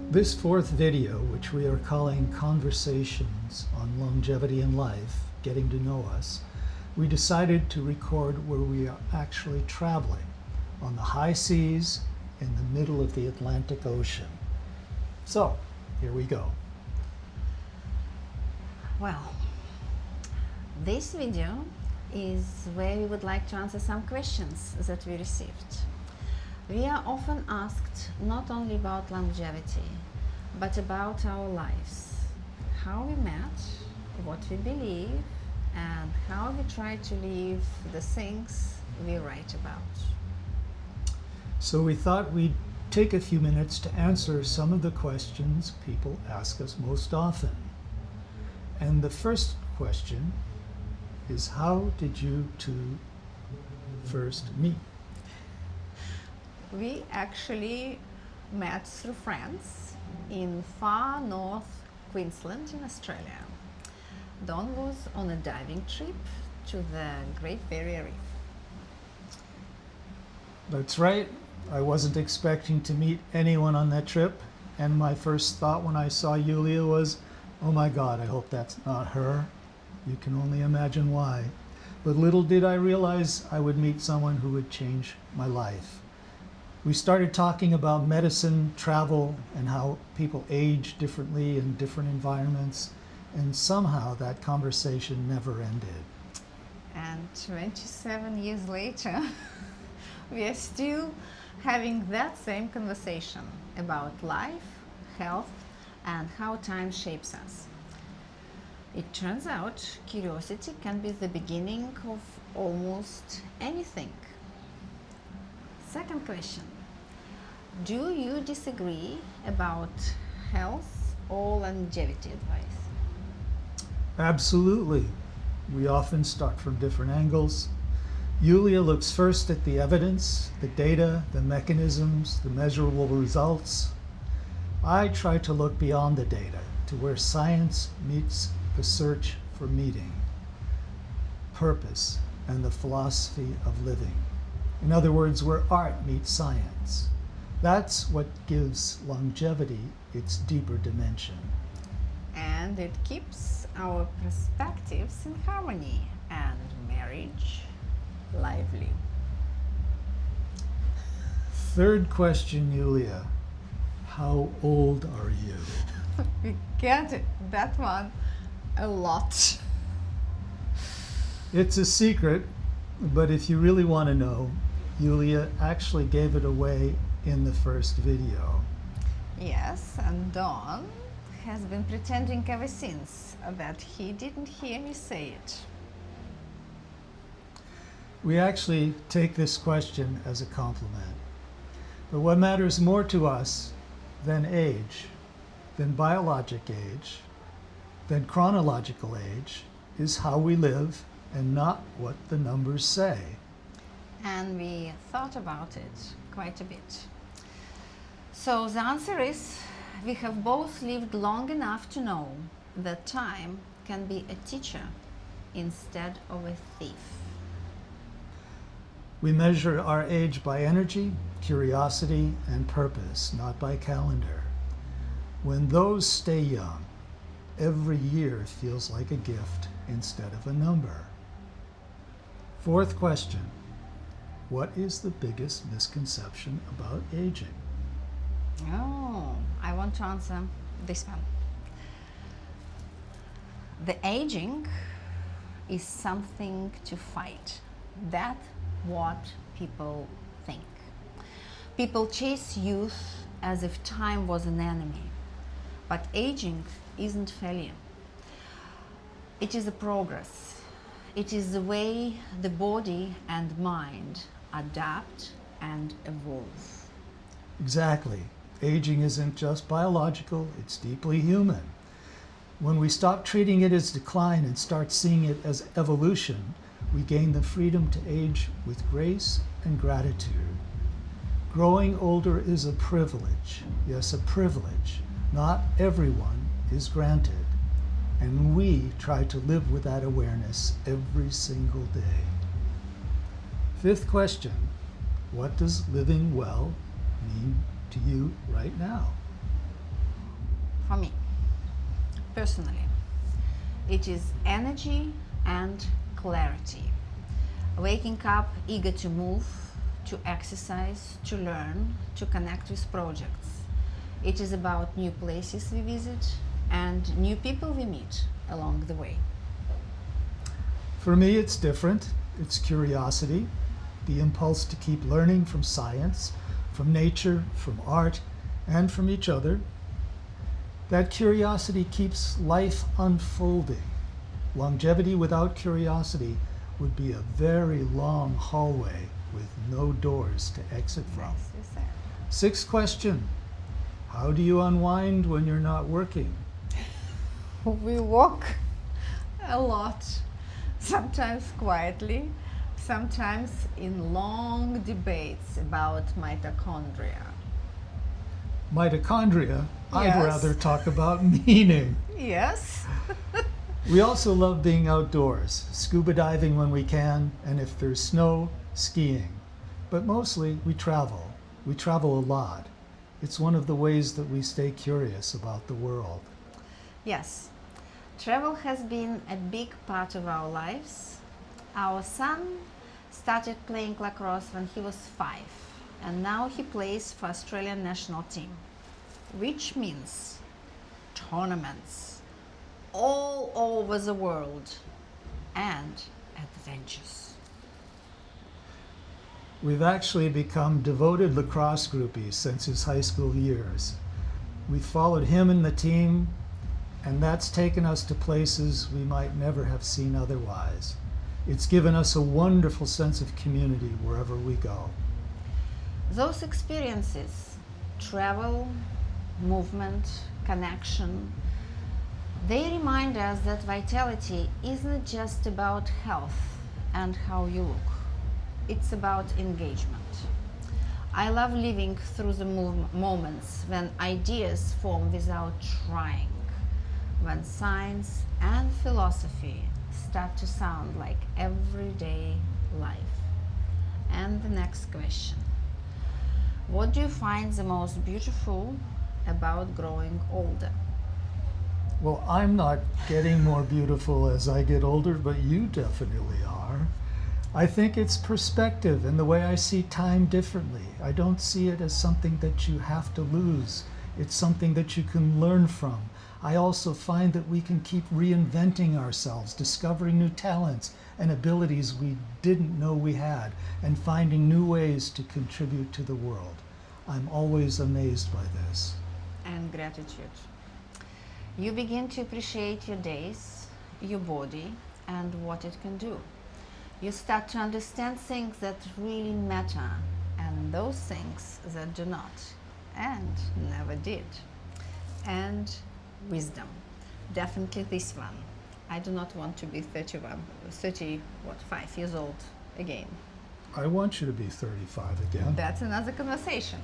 This fourth video, which we are calling Conversations on Longevity in Life, Getting to Know Us, we decided to record where we are actually traveling, on the high seas in the middle of the Atlantic Ocean. So, here we go. Well, this video is where we would like to answer some questions that we received. We are often asked not only about longevity, but about our lives, how we met, what we believe, and how we try to live the things we write about. So we thought we'd take a few minutes to answer some of the questions people ask us most often. And the first question is, how did you two first meet? We actually met through friends in far north Queensland in Australia. Don was on a diving trip to the Great Barrier Reef. That's right. I wasn't expecting to meet anyone on that trip, and my first thought when I saw Ioulia was, oh my God, I hope that's not her. You can only imagine why. But little did I realize I would meet someone who would change my life. We started talking about medicine, travel, and how people age differently in different environments, and somehow that conversation never ended. And 27 years later, we are still having that same conversation about life, health, and how time shapes us. It turns out curiosity can be the beginning of almost anything. Second question. Do you disagree about health or longevity advice? Absolutely. We often start from different angles. Ioulia looks first at the evidence, the data, the mechanisms, the measurable results. I try to look beyond the data to where science meets the search for meaning, purpose, and the philosophy of living. In other words, where art meets science. That's what gives longevity its deeper dimension. And it keeps our perspectives in harmony and marriage lively. Third question, Ioulia. How old are you? We get that one a lot. It's a secret, but if you really want to know, Ioulia actually gave it away in the first video. Yes, and Don has been pretending ever since that he didn't hear me say it. We actually take this question as a compliment. But what matters more to us than age, than biologic age, than chronological age, is how we live and not what the numbers say. And we thought about it quite a bit. So the answer is, we have both lived long enough to know that time can be a teacher instead of a thief. We measure our age by energy, curiosity, and purpose, not by calendar. When those stay young, every year feels like a gift instead of a number. Fourth question. What is the biggest misconception about aging? Oh, I want to answer this one. The aging is something to fight. That's what people think. People chase youth as if time was an enemy. But aging isn't failure. It is a progress. It is the way the body and mind adapt and evolve. Exactly. Aging isn't just biological, it's deeply human. When we stop treating it as decline and start seeing it as evolution, we gain the freedom to age with grace and gratitude. Growing older is a privilege. Yes, a privilege. Not everyone is granted. And we try to live with that awareness every single day. Fifth question. What does living well mean to you right now? for me, personally, it is energy and clarity. Waking up eager to move, to exercise, to learn, to connect with projects. It is about new places we visit and new people we meet along the way. For me, it's different. It's curiosity, the impulse to keep learning from science, from nature, from art, and from each other. That curiosity keeps life unfolding. Longevity without curiosity would be a very long hallway with no doors to exit from. Nicely said. Sixth question. How do you unwind when you're not working? We walk a lot, sometimes quietly, sometimes in long debates about mitochondria. Mitochondria, I'd Yes. rather talk about meaning. Yes. We also love being outdoors, scuba diving when we can, and if there's snow, skiing. But mostly we travel. We travel a lot. It's one of the ways that we stay curious about the world. Yes. Travel has been a big part of our lives. Our son started playing lacrosse when he was 5, and now he plays for Australian national team, which means tournaments all over the world and adventures. We've actually become devoted lacrosse groupies since his high school years. We followed him and the team, and that's taken us to places we might never have seen otherwise. It's given us a wonderful sense of community wherever we go. Those experiences, travel, movement, connection, they remind us that vitality isn't just about health and how you look. It's about engagement. I love living through the moments when ideas form without trying, when science and philosophy start to sound like everyday life. And the next question. What do you find the most beautiful about growing older? Well, I'm not getting more beautiful as I get older, but you definitely are. I think it's perspective and the way I see time differently. I don't see it as something that you have to lose. It's something that you can learn from. I also find that we can keep reinventing ourselves, discovering new talents and abilities we didn't know we had, and finding new ways to contribute to the world. I'm always amazed by this. And gratitude. You begin to appreciate your days, your body, and what it can do. You start to understand things that really matter and those things that do not and never did. And wisdom. Definitely this one. I do not want to be 5 years old again. I want you to be 35 again. That's another conversation.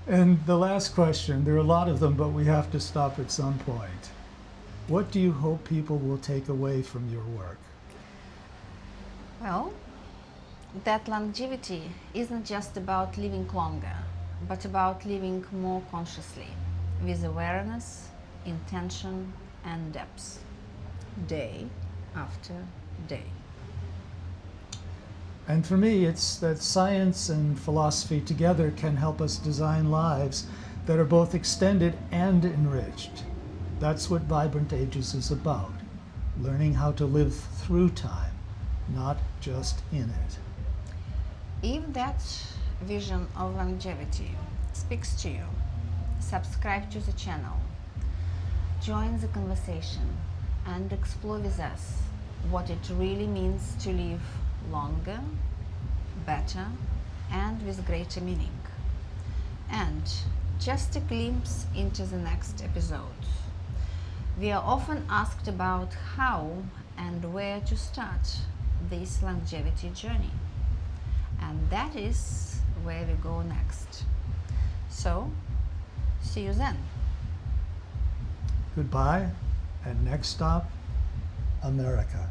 And the last question, there are a lot of them, but we have to stop at some point. What do you hope people will take away from your work? Well, that longevity isn't just about living longer, but about living more consciously, with awareness, intention, and depth, day after day. And for me, it's that science and philosophy together can help us design lives that are both extended and enriched. That's what Vibrant Ages is about, learning how to live through time, not just in it. If that vision of longevity speaks to you, subscribe to the channel, join the conversation, and explore with us what it really means to live longer, better, and with greater meaning. And just a glimpse into the next episode. We are often asked about how and where to start this longevity journey. And that is where we go next. So, see you then. Goodbye, and next stop, America.